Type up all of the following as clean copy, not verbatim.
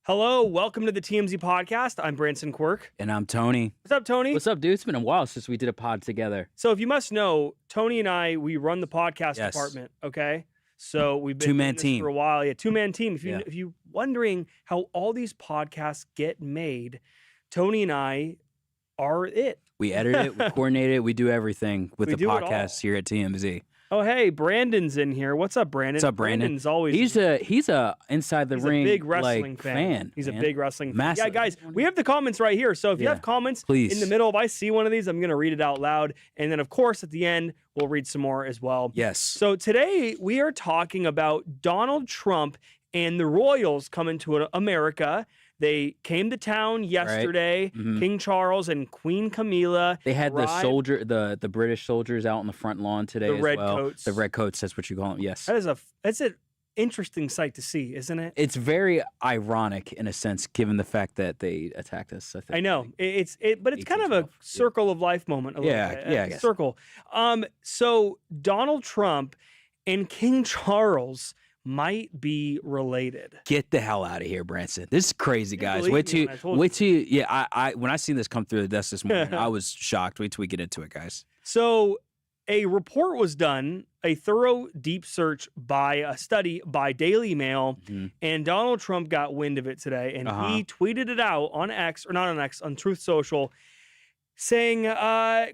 Hello, welcome to the TMZ podcast. I'm Branson Quirk. And I'm Tony. What's up, Tony? What's up, dude? It's been a while since we did a pod together. So if you must know, Tony and I, we run the podcast department, okay? So we've been Two-man doing this team. for a while. Yeah, two-man team. If Yeah. you're wondering how all these podcasts get made, Tony and I are it. We edit it, we coordinate it, we do everything with We the do it podcast here at TMZ. Oh, hey, Brandon's in here. What's up, Brandon? What's up, Brandon? Brandon's always He's a inside the he's ring a big wrestling like, fan. He's man. a big wrestling fan. Massive. Yeah, guys, we have the comments right here. So if you Yeah. have comments Please. in the middle, if I see one of these, I'm going to read it out loud. And then, of course, at the end, we'll read some more as well. Yes. So today we are talking about Donald Trump and the royals coming to America. They came to town yesterday. Mhm. King Charles and Queen Camilla. They had arrived. the British soldiers out on the front lawn today The as red well. coats. The red coats, that's what you call them. Yes. That's an interesting sight to see, isn't it? It's very ironic in a sense, given the fact that they attacked us. I think. I know but it's kind of a 1812, circle of life moment. A little Yeah, bit, yeah, I a guess. circle. So Donald Trump and King Charles might be related. Get the hell out of here, Branson. This is crazy, You guys. believe Wait me till when I told wait till yeah. I when I seen this come through the desk this morning, I was shocked. Wait till we get into it, guys. So a report was done, a thorough deep search by a study by Daily Mail, Mhm. and Donald Trump got wind of it today, and Uh-huh. he tweeted it out on X, or not on X, on Truth Social, saying,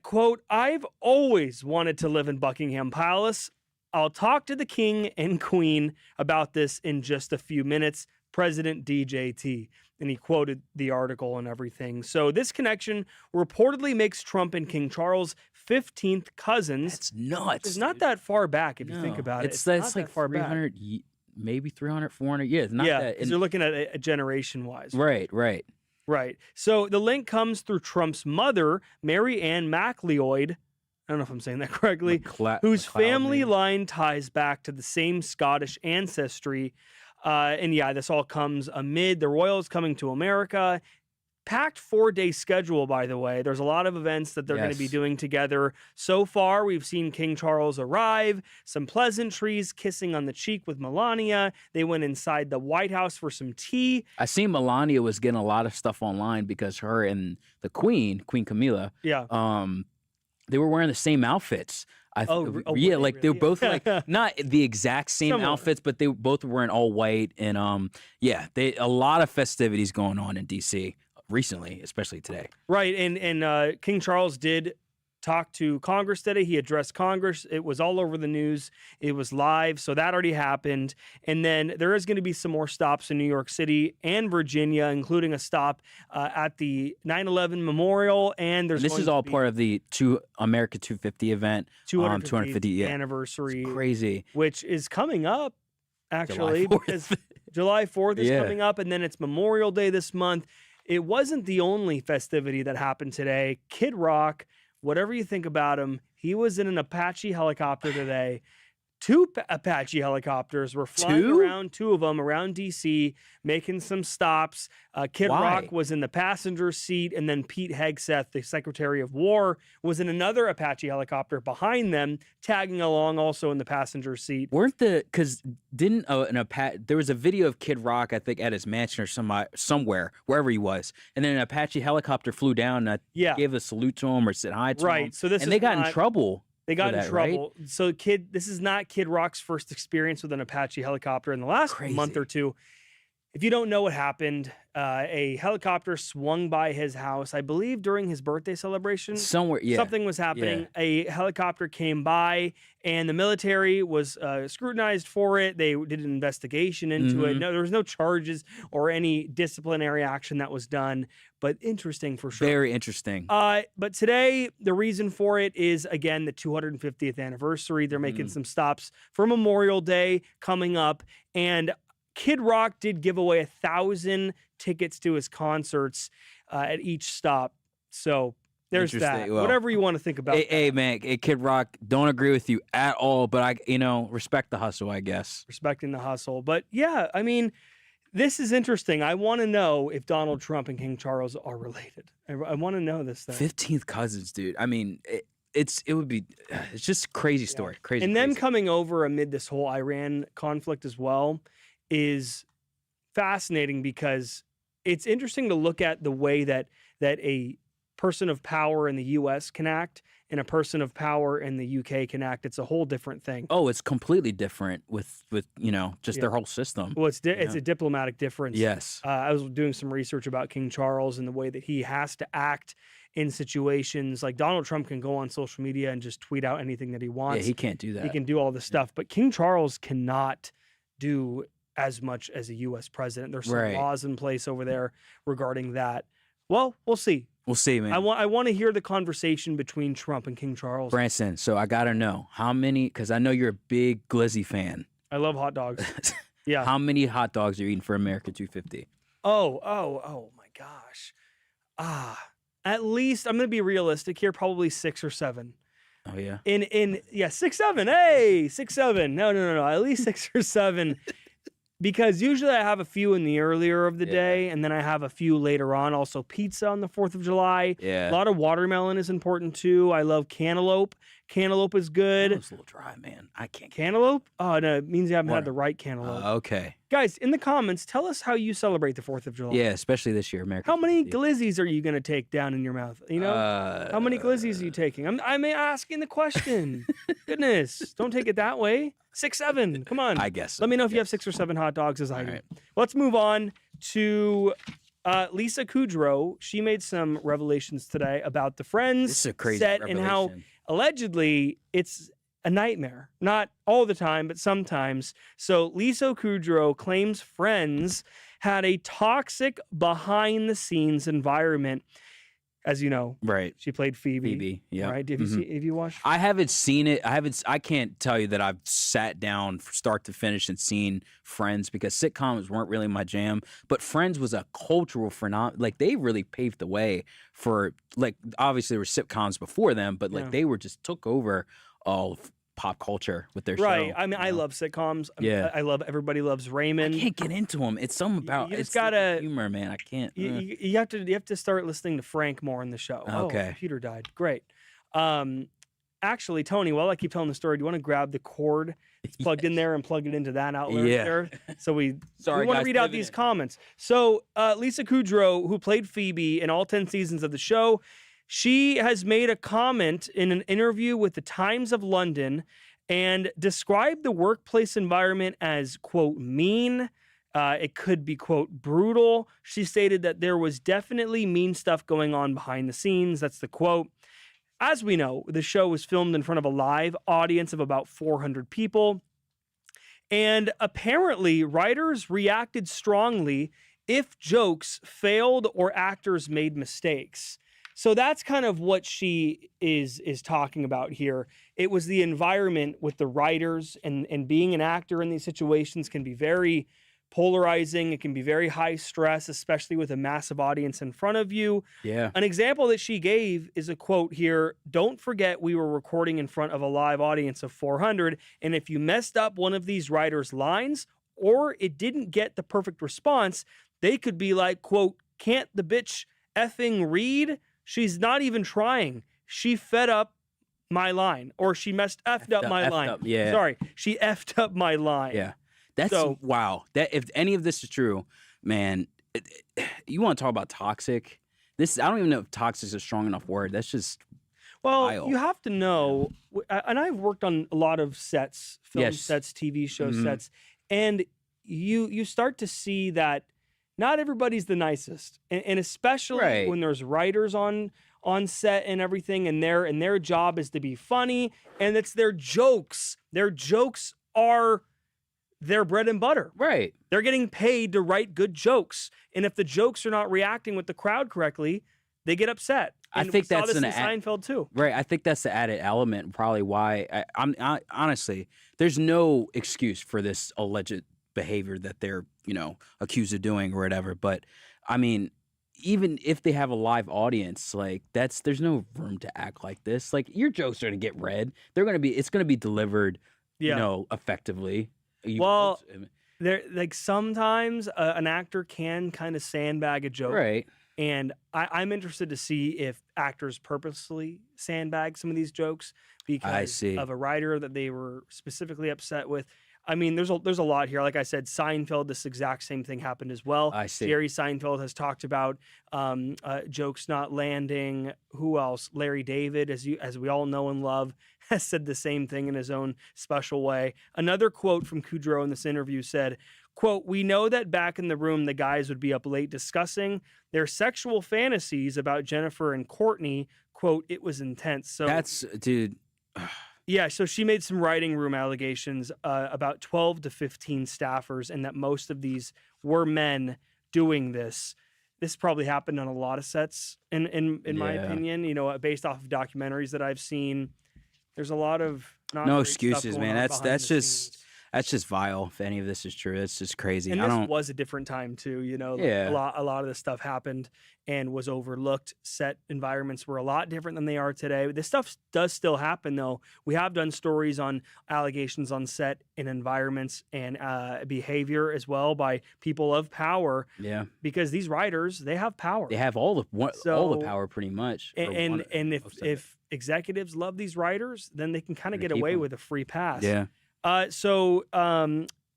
quote, "I've always wanted to live in Buckingham Palace. I'll talk to the king and queen about this in just a few minutes. President DJT." And he quoted the article and everything. So this connection reportedly makes Trump and King Charles 15th cousins. That's nuts. It's not that far back if you think No. about it. It's not like that far back. 300, maybe 300, 400 years. Not Yeah, that. because you're looking at a generation-wise. Right. Right. So the link comes through Trump's mother, Mary Ann MacLeod. I don't know if I'm saying that correctly. Whose family line ties back to the same Scottish ancestry. And yeah, this all comes amid the royals coming to America. Packed 4-day schedule, by the way. There's a lot of events that they're going to be Yes. doing together. So far, we've seen King Charles arrive, some pleasantries, kissing on the cheek with Melania. They went inside the White House for some tea. I seen Melania was getting a lot of stuff online because her and the Queen Camilla, Yeah. they were wearing the same outfits. Oh, were yeah, they like they were really? both like not the exact same Similar. outfits, but they both were wearing all white. And yeah, a lot of festivities going on in DC recently, especially today. Right, and King Charles did talk to Congress today. He addressed Congress. It was all over the news. It was live, so that already happened. And then there is going to be some more stops in New York City and Virginia, including a stop at the 9/11 Memorial. And there's This is all part of the America 250 event. 250 yeah. anniversary, It's crazy. which is coming up, actually, July 4th. because July 4th is Yeah. coming up, and then it's Memorial Day this month. It wasn't the only festivity that happened today. Kid Rock, whatever you think about him, he was in an Apache helicopter today. Two Apache helicopters were flying Two? around, two of them around DC, making some stops. Kid Why? Rock was in the passenger seat, and then Pete Hegseth, the Secretary of War, was in another Apache helicopter behind them, tagging along also in the passenger seat. Weren't didn't there was a video of Kid Rock, I think, at his mansion or somewhere, wherever he was, and then an Apache helicopter flew down and Yeah. gave a salute to him or said hi to him. Right, so this and is they got not- in trouble. They got for in that, right? trouble. So, this is not Kid Rock's first experience with an Apache helicopter in the last month Crazy. or two. If you don't know what happened, a helicopter swung by his house, I believe during his birthday celebration. Somewhere, yeah. Something was happening. A helicopter came by, and the military was scrutinized for it. They did an investigation into it. Mhm. No, there was no charges or any disciplinary action that was done. But interesting for sure. Very interesting. But today, the reason for it is, again, the 250th anniversary. They're making some stops for Memorial Day coming up. And Kid Rock did give away 1,000 tickets to his concerts at each stop. So there's that. Interesting. Well, Whatever you want to think about. Hey, man, Kid Rock, don't agree with you at all, but I respect the hustle, I guess. Respecting the hustle. But yeah, I mean, this is interesting. I want to know if Donald Trump and King Charles are related. I want to know this thing. 15th cousins, dude. I mean, it's just a crazy story. Crazy. And them crazy. coming over amid this whole Iran conflict as well is fascinating because it's interesting to look at the way that a person of power in the U.S. can act and a person of power in the UK can act. It's a whole different thing. Oh, it's completely different with just their whole system. Well, it's a diplomatic difference. Yes. I was doing some research about King Charles and the way that he has to act in situations like Donald Trump can go on social media and just tweet out anything that he wants. Yeah, he can't do that. He can do all this stuff, but King Charles cannot do as much as a U.S. president. There's some laws in place over there regarding that. Well, we'll see. We'll see, man. I want to hear the conversation between Trump and King Charles. Branson, so I got to know how many, because I know you're a big Glizzy fan. I love hot dogs. Yeah. How many hot dogs are you eating for America 250? Oh my gosh. At least, I'm going to be realistic here, probably 6 or 7. Oh, yeah? Yeah, 6, 7. Hey, 6, 7. No. At least 6 or 7. Because usually I have a few in the earlier of the day, and then I have a few later on. Also, pizza on the 4th of July. Yeah. A lot of watermelon is important, too. I love cantaloupe. Cantaloupe is good. It's a little dry, man. I can't. Cantaloupe? Oh, no, it means you haven't had the right cantaloupe. Okay. Guys, in the comments, tell us how you celebrate the 4th of July. Yeah, especially this year, America. How many glizzies are you going to take down in your mouth? You know? How many glizzies are you taking? I'm asking the question. Goodness. Don't take it that way. 6, 7. Come on. I guess. Let me know if you have 6 or 7 hot dogs as I do. Right. Let's move on to Lisa Kudrow. She made some revelations today about the Friends This is a crazy set revelation. and how allegedly it's a nightmare. Not all the time, but sometimes. So Lisa Kudrow claims Friends had a toxic behind-the-scenes environment. As you know, Right. she played Phoebe. Phoebe, yeah. Right? Have you watched? I haven't seen it. I can't tell you that I've sat down from start to finish and seen Friends because sitcoms weren't really my jam. But Friends was a cultural phenomenon. Like, they really paved the way for, like, obviously there were sitcoms before them, but, like, they were just took over all of pop culture with their show. Right. I mean, I love sitcoms. I love Everybody Loves Raymond. I can't get into them. It's something about You just it's gotta the humor, man. I can't. You have to start listening to Frank more in the show. Okay. Oh, computer died. Great. Actually, Tony, while I keep telling the story, do you want to grab the cord that's plugged in there and plug it into that outlet there? So we want to read out these comments. So Lisa Kudrow, who played Phoebe in all 10 seasons of the show, she has made a comment in an interview with the Times of London and described the workplace environment as, quote, mean. It could be, quote, brutal. She stated that there was definitely mean stuff going on behind the scenes. That's the quote. As we know, the show was filmed in front of a live audience of about 400 people. And apparently, writers reacted strongly if jokes failed or actors made mistakes. So that's kind of what she is talking about here. It was the environment with the writers, and being an actor in these situations can be very polarizing. It can be very high stress, especially with a massive audience in front of you. Yeah. An example that she gave is a quote here: "Don't forget we were recording in front of a live audience of 400, and if you messed up one of these writers' lines or it didn't get the perfect response, they could be like, quote, can't the bitch effing read? She's not even trying. She fed up my line," or she effed up my line. Yeah. Sorry, she effed up my line. Yeah. That's wow. That if any of this is true, man, you want to talk about toxic? I don't even know if toxic is a strong enough word. That's just vile. You have to know, and I've worked on a lot of sets, film sets, TV show sets, and you start to see that not everybody's the nicest, and especially when there's writers on set and everything, and their job is to be funny, and it's their jokes. Their jokes are their bread and butter. Right. They're getting paid to write good jokes, and if the jokes are not reacting with the crowd correctly, they get upset. And I think we saw that's this in Seinfeld too. Right. I think that's the added element, probably why. I honestly, there's no excuse for this alleged behavior that they're accused of doing or whatever. But I mean, even if they have a live audience, like there's no room to act like this. Like, your jokes are gonna get read. It's gonna be delivered, effectively. Well, sometimes an actor can kind of sandbag a joke, right? And I'm interested to see if actors purposely sandbag some of these jokes because of a writer that they were specifically upset with. I mean, there's a lot here. Like I said, Seinfeld, this exact same thing happened as well. I see. Jerry Seinfeld has talked about jokes not landing. Who else? Larry David, as we all know and love, has said the same thing in his own special way. Another quote from Kudrow in this interview said, quote, "We know that back in the room, the guys would be up late discussing their sexual fantasies about Jennifer and Courtney. Quote, it was intense." So That's, dude. yeah, so she made some writing room allegations about 12 to 15 staffers, and that most of these were men doing this. This probably happened on a lot of sets, in my opinion. You know, based off of documentaries that I've seen, there's a lot of No excuses, man. That's just vile. If any of this is true, it's just crazy. And this was a different time too. You know, Yeah. a lot of this stuff happened and was overlooked. Set environments were a lot different than they are today. This stuff does still happen, though. We have done stories on allegations on set and environments and behavior as well by people of power. Yeah, because these writers, they have power. they have all the power, pretty much. And if executives love these writers, then they can kind of get away with a free pass. Yeah. So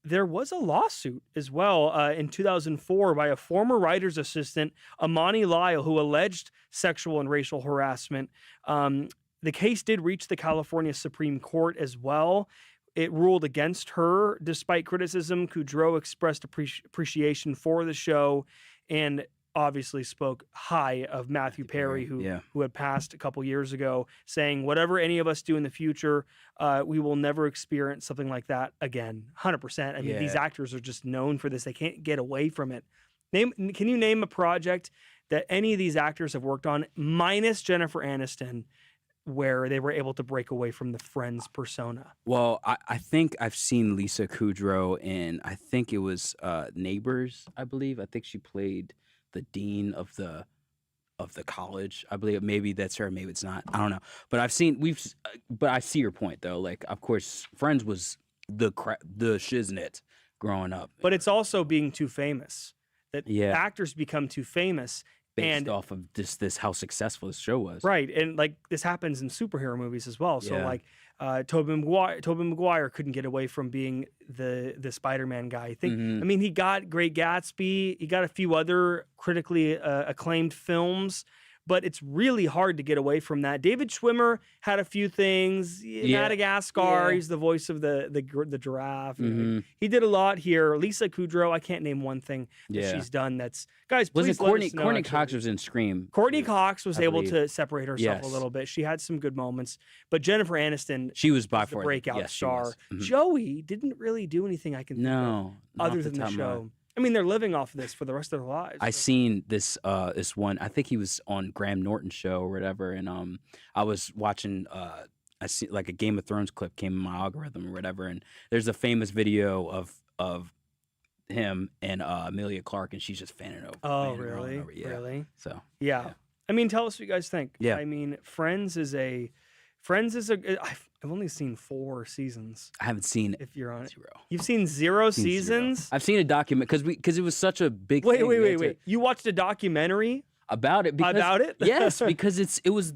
there was a lawsuit as well in 2004 by a former writer's assistant, Amani Lyle, who alleged sexual and racial harassment. The case did reach the California Supreme Court as well. It ruled against her. Despite criticism, Kudrow expressed appreciation for the show and obviously spoke high of Matthew Perry, who had passed a couple years ago, saying, whatever any of us do in the future, we will never experience something like that again. 100%. I mean, these actors are just known for this. They can't get away from it. Can you name a project that any of these actors have worked on, minus Jennifer Aniston, where they were able to break away from the Friends persona? Well, I think I've seen Lisa Kudrow in, I think it was Neighbors, I believe. I think she played the dean of the college, I believe. Maybe that's her, maybe it's not. I don't know. But but I see your point though. Like, of course, Friends was the shiznit growing up. But it's also being too famous. That actors become too famous based off of this how successful this show was. Right. And like this happens in superhero movies as well. So like Tobey Maguire couldn't get away from being the Spider-Man guy. I mean, he got Great Gatsby, he got a few other critically acclaimed films, but it's really hard to get away from that. David Schwimmer had a few things. Madagascar, he's the voice of the giraffe. He did a lot here. Lisa Kudrow, I can't name one thing that she's done. That's guys. Please let us know. Courtney Cox was in Scream. Courtney Cox was able to separate herself a little bit. She had some good moments, but Jennifer Aniston, she was by far the breakout star. Joey didn't really do anything I can think of other than the show. I mean, they're living off of this for the rest of their lives. I seen this one. I think he was on Graham Norton's show or whatever, and I was watching. I see like a Game of Thrones clip came in my algorithm or whatever, and there's a famous video of him and Amelia Clarke, and she's just fanning over. Oh, really? Really? So yeah. I mean, tell us what you guys think. Yeah. I mean, Friends is a. I've only seen 4 seasons. I haven't seen it. If you're on it, 0. You've seen 0 seasons. 0. I've seen a document because it was such a big. Wait. You watched a documentary about it? About it? Yes, because it was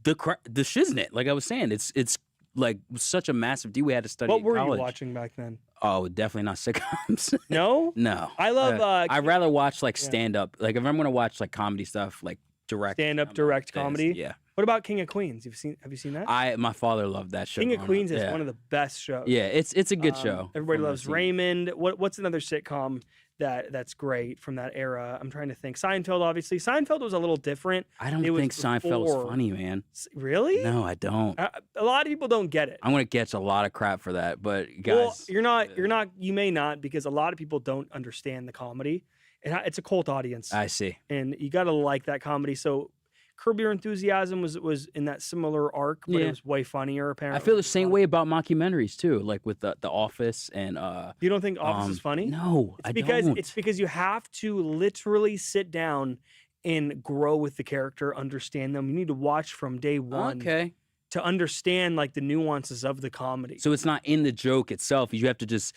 the shiznit. Like I was saying, it's like such a massive deal. We had to study. What were college. you watching back then? Oh, definitely not sitcoms. No, no. I love. I'd rather watch like stand up. Like if I'm gonna watch like comedy stuff, like direct stand up, direct comedy. Yeah. What about King of Queens? Have you seen that? My father loved that show. King of Queens is one of the best shows. Yeah, it's a good show. Everybody loves Raymond. What's another sitcom that's great from that era? I'm trying to think. Seinfeld, obviously. Seinfeld was a little different. I don't think Seinfeld was funny, man. Really? No, I don't. A lot of people don't get it. I'm gonna catch a lot of crap for that, but guys, well, you may not, because a lot of people don't understand the comedy. It's a cult audience. I see. And you got to like that comedy. So Curb Your Enthusiasm was in that similar arc, but it was way funnier, apparently. I feel the same way about mockumentaries too, like with the Office and You don't think Office is funny? No, I don't. It's because you have to literally sit down and grow with the character, understand them. You need to watch from day one to understand like the nuances of the comedy. So it's not in the joke itself. You have to just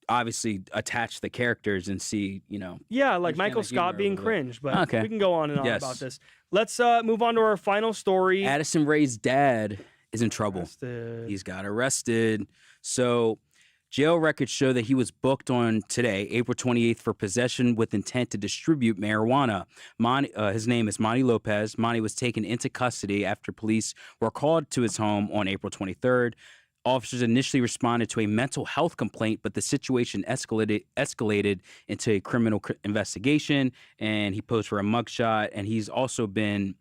obviously attach the characters and see, Yeah, like Michael Scott being cringe, but we can go on and on about this. Let's move on to our final story. Addison Rae's dad is in trouble. Arrested. He's got arrested. So Jail records show that he was booked on today, April 28th, for possession with intent to distribute marijuana. His name is Monty Lopez. Monty was taken into custody after police were called to his home on April 23rd. Officers initially responded to a mental health complaint, but the situation escalated into a criminal investigation, and he posed for a mugshot, and he's also been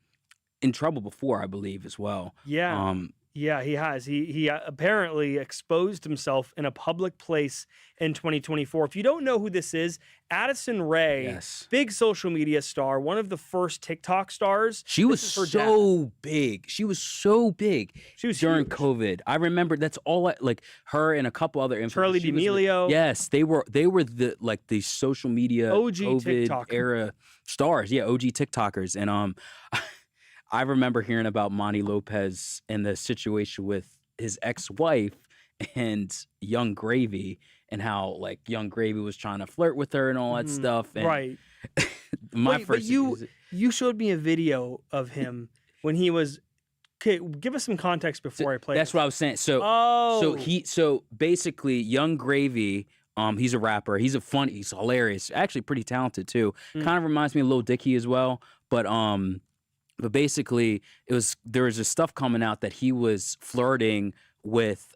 in trouble before, I believe, as well. Yeah. Yeah, he has. He apparently exposed himself in a public place in 2024. If you don't know who this is, Addison Rae, Yes. big social media star, one of the first TikTok stars. She was so big. She was so big. She was during huge. COVID. I remember that's all like her and a couple other influencers. Charli D'Amelio. Yes, they were the social media OG COVID TikTok era stars. Yeah, OG TikTokers. And I remember hearing about Monty Lopez and the situation with his ex-wife and Young Gravy, and how like Young Gravy was trying to flirt with her and all that stuff. And Right. But you showed me a video of him when he was. Okay, give us some context before I play. That's what I was saying. So basically Young Gravy, he's a rapper. He's hilarious. Actually pretty talented too. Kind of reminds me of Lil Dicky as well. But basically, there was this stuff coming out that he was flirting with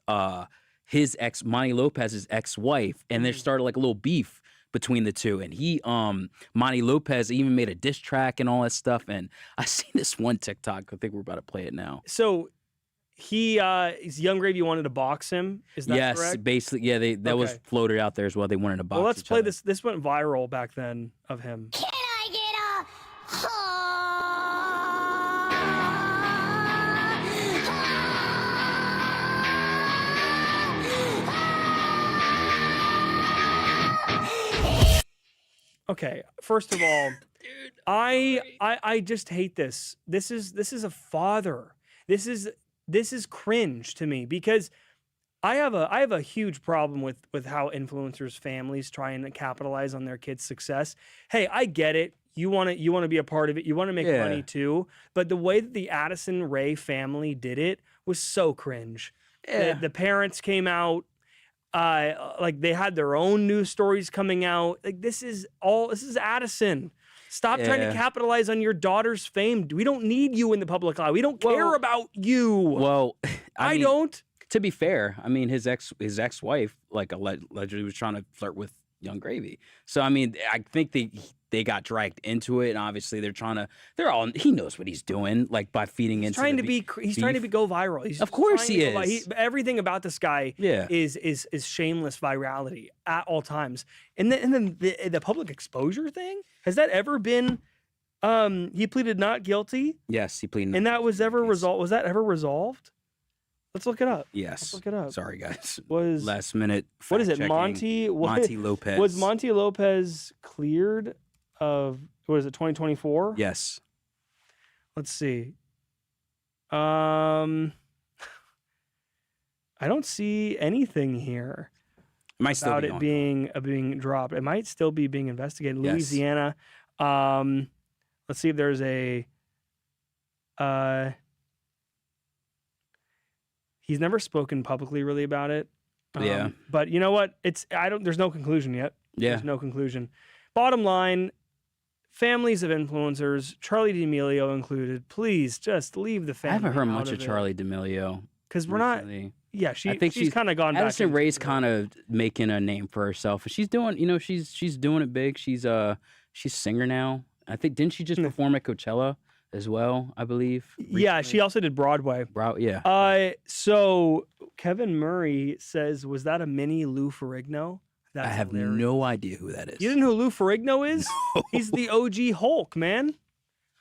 his Monty Lopez's ex-wife, and there started like a little beef between the two. And Monty Lopez even made a diss track and all that stuff. And I seen this one TikTok. I think we're about to play it now. So Young Gravy wanted to box him. Is that correct? Yes, basically, yeah. That was floated out there as well. They wanted to box. Well, let's each play other. this. This went viral back then of him. Can I get a Okay, first of all, I just hate this. This is a father. This is cringe to me, because I have a huge problem with how influencers' families try and capitalize on their kids' success. Hey, I get it. You want to be a part of it. You want to make money too. But the way that the Addison Rae family did it was so cringe. Yeah. The parents came out. Like they had their own news stories coming out. Like this is Addison. Stop trying to capitalize on your daughter's fame. We don't need you in the public eye. We don't care about you. Well, I don't. To be fair, I mean, his ex-wife like allegedly was trying to flirt with Young Gravy. So I mean, I think they got dragged into it, and obviously he knows what he's doing, like by feeding into. He's trying to go viral. Of course he is. Everything about this guy is shameless virality at all times. And then the public exposure thing, has that ever been? He pleaded not guilty. Yes, he pleaded. And that was ever resolved. Was that ever resolved? Let's look it up. Yes. Let's look it up. Sorry, guys. Was last minute. What is it? Monty Lopez. Was Monty Lopez cleared of, what is it, 2024? Yes. Let's see. I don't see anything here Might still about be it being dropped. It might still be being investigated. Yes. Louisiana. Let's see if there's a. He's never spoken publicly really about it. Yeah. But you know what? There's no conclusion yet. Yeah. There's no conclusion. Bottom line, families of influencers, Charli D'Amelio included, please just leave the family. I haven't heard out much of it. Charli D'Amelio. Because we're not. recently. Yeah, I think she's kind of gone back. Addison Rae's kind of making a name for herself. She's doing, she's doing it big. She's a singer now. I think, didn't she just perform at Coachella as well, I believe? Yeah, she also did Broadway. Yeah. So Kevin Murray says, was that a mini Lou Ferrigno? I have hilarious. no idea who that is. You didn't know who Lou Ferrigno is? No. He's the OG Hulk, man.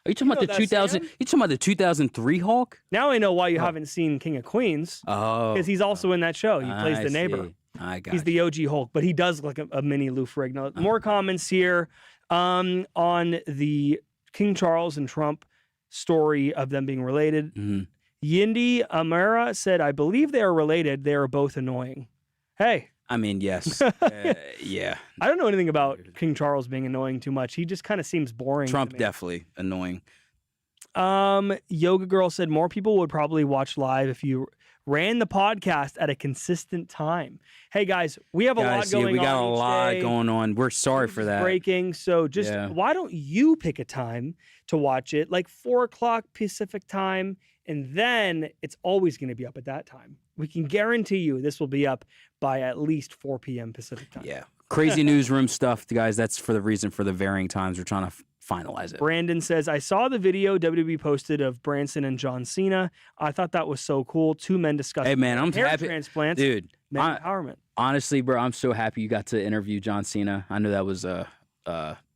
Are you talking about the 2000? You talking about the 2003 Hulk? Now I know why you haven't seen King of Queens. Oh, Because he's also in that show. He plays the neighbor. See. I got He's the OG Hulk, but he does look like a mini Lou Ferrigno. More comments here on the King Charles and Trump story of them being related. Mhm. Yindi Amara said, I believe they are related. They are both annoying. Hey. I mean, yes. Yeah. I don't know anything about King Charles being annoying too much. He just kind of seems boring. Trump to me. definitely annoying. Yoga Girl said more people would probably watch live if you ran the podcast at a consistent time. Hey guys, we have a lot going on. We got a lot day. going on. We're sorry for that. Breaking. So just why don't you pick a time to watch it, like 4 o'clock Pacific time, and then it's always going to be up at that time. We can guarantee you this will be up by at least 4 p.m. Pacific time. Yeah. Crazy newsroom stuff, guys. That's for the reason for the varying times. We're trying to finalize it. Brandon says, I saw the video WWE posted of Branson and John Cena. I thought that was so cool. 2 men discussing hey, man, I'm hair happy. transplants, Dude, men empowerment. Honestly, bro, I'm so happy you got to interview John Cena. I know that was a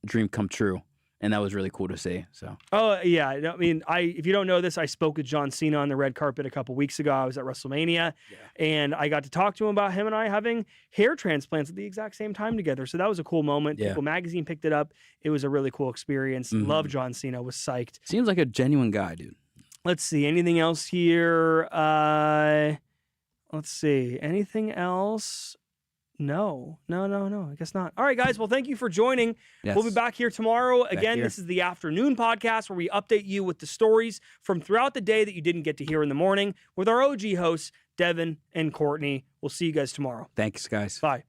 dream come true. And that was really cool to see. So. Oh yeah, I mean, if you don't know this, I spoke with John Cena on the red carpet a couple weeks ago. I was at WrestleMania, and I got to talk to him about him and I having hair transplants at the exact same time together. So that was a cool moment. Yeah. People Magazine picked it up. It was a really cool experience. Love John Cena. Was psyched. Seems like a genuine guy, dude. Let's see. Anything else here? Let's see. Anything else? No. I guess not. All right, guys. Well, thank you for joining. Yes. We'll be back here tomorrow. Again, this is the afternoon podcast where we update you with the stories from throughout the day that you didn't get to hear in the morning with our OG hosts, Devin and Courtney. We'll see you guys tomorrow. Thanks, guys. Bye.